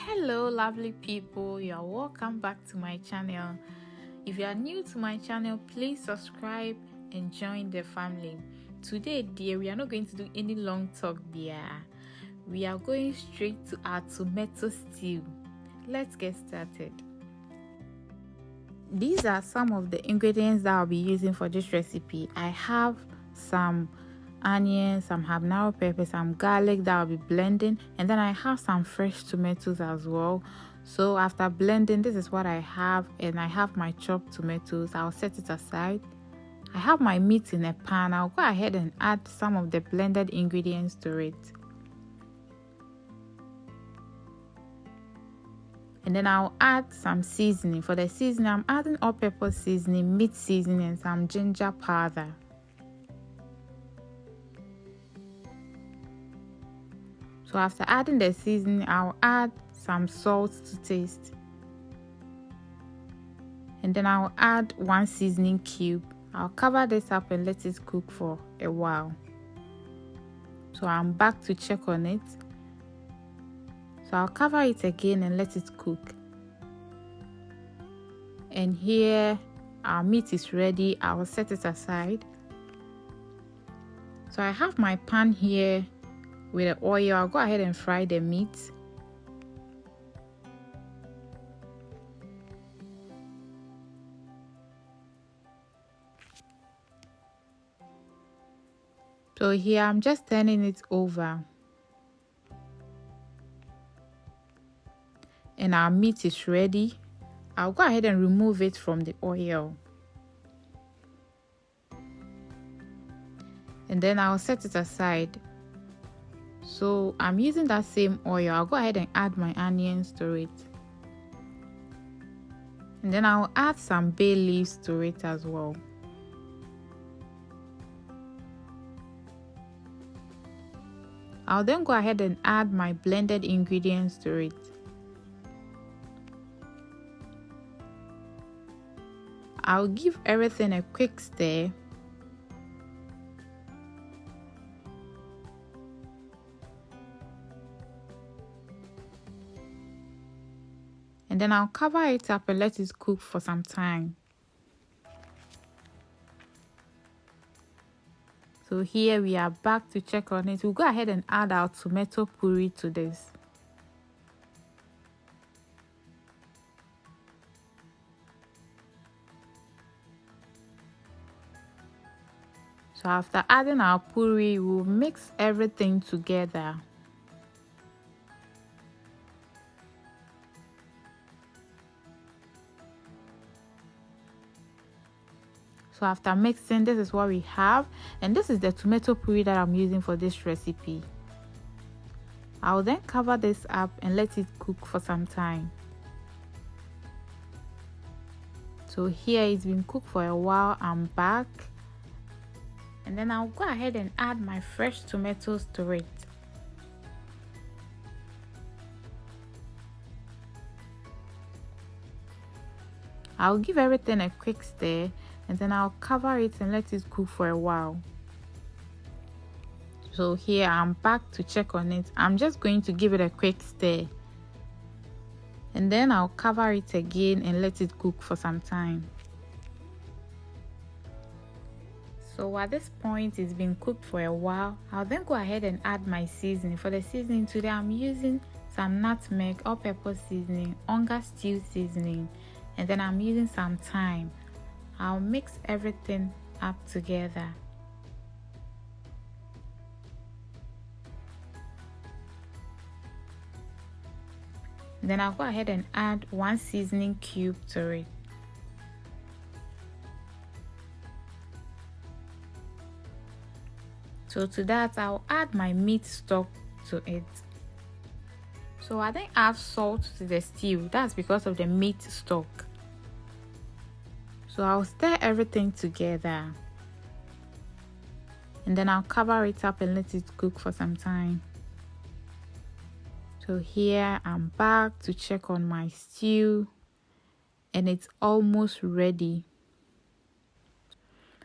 Hello lovely people, you are welcome back to my channel. If you are new to my channel, please subscribe and join the family. Today dear, we are not going to do any long talk dear. We are going straight to our tomato stew. Let's get started. These are some of the ingredients that I'll be using for this recipe. I have some onions, some habanero pepper, some garlic that I'll be blending, and then I have some fresh tomatoes as well. So after blending, this is what I have, and I have my chopped tomatoes. I'll set it aside. I have my meat in a pan. I'll go ahead and add some of the blended ingredients to it. And then I'll add some seasoning. For the seasoning, I'm adding all-purpose seasoning, meat seasoning, and some ginger powder. So after adding the seasoning, I'll add some salt to taste. And then I'll add 1 seasoning cube. I'll cover this up and let it cook for a while. So I'm back to check on it. So I'll cover it again and let it cook. And here our meat is ready. I will set it aside. So I have my pan here with the oil. I'll go ahead and fry the meat. So here I'm just turning it over. And our meat is ready. I'll go ahead and remove it from the oil. And then I'll set it aside. So I'm using that same oil. I'll go ahead and add my onions to it. And then I'll add some bay leaves to it as well. I'll then go ahead and add my blended ingredients to it. I'll give everything a quick stir. And then I'll cover it up and let it cook for some time. So here we are back to check on it. We'll go ahead and add our tomato puree to this. So after adding our puree, we'll mix everything together. So after mixing, this is what we have, and this is the tomato puree that I'm using for this recipe. I'll then cover this up and let it cook for some time. So here it's been cooked for a while. I'm back. And then I'll go ahead and add my fresh tomatoes to it. I'll give everything a quick stir, and then I'll cover it and let it cook for a while. So here I'm back to check on it. I'm just going to give it a quick stir. And then I'll cover it again and let it cook for some time. So at this point, it's been cooked for a while. I'll then go ahead and add my seasoning. For the seasoning today, I'm using some nutmeg, all-purpose seasoning, Onga stew seasoning, and then I'm using some thyme. I'll mix everything up together. Then I'll go ahead and add 1 seasoning cube to it. So to that, I'll add my meat stock to it. So I then add salt to the stew. That's because of the meat stock. So I'll stir everything together. And then I'll cover it up and let it cook for some time. So here I'm back to check on my stew, and it's almost ready.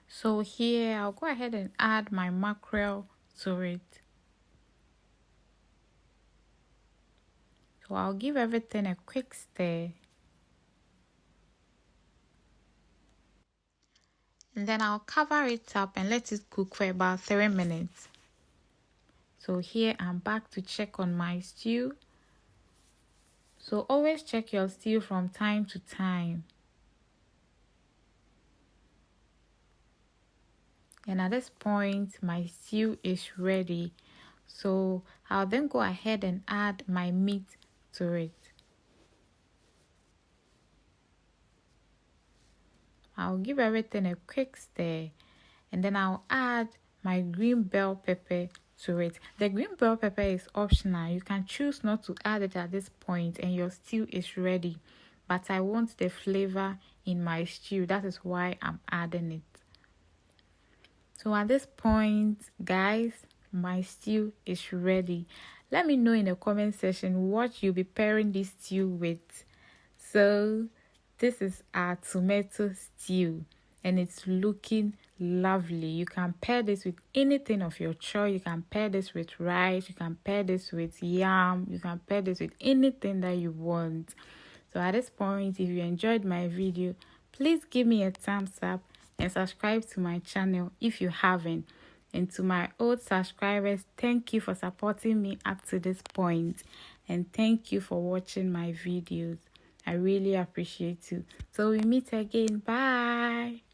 So here I'll go ahead and add my mackerel to it. So I'll give everything a quick stir. And then I'll cover it up and let it cook for about 3 minutes. So here I'm back to check on my stew. So always check your stew from time to time. And at this point, my stew is ready. So I'll then go ahead and add my meat to it. I'll give everything a quick stir, and then I'll add my green bell pepper to it. The green bell pepper is optional. You can choose not to add it at this point and your stew is ready. But I want the flavor in my stew. That is why I'm adding it. So at this point, guys, my stew is ready. Let me know in the comment section what you'll be pairing this stew with. So this is our tomato stew and it's looking lovely. You can pair this with anything of your choice. You can pair this with rice, you can pair this with yam, you can pair this with anything that you want. So at this point, if you enjoyed my video, please give me a thumbs up and subscribe to my channel if you haven't. And to my old subscribers, thank you for supporting me up to this point, and thank you for watching my videos. I really appreciate you. So we meet again. Bye.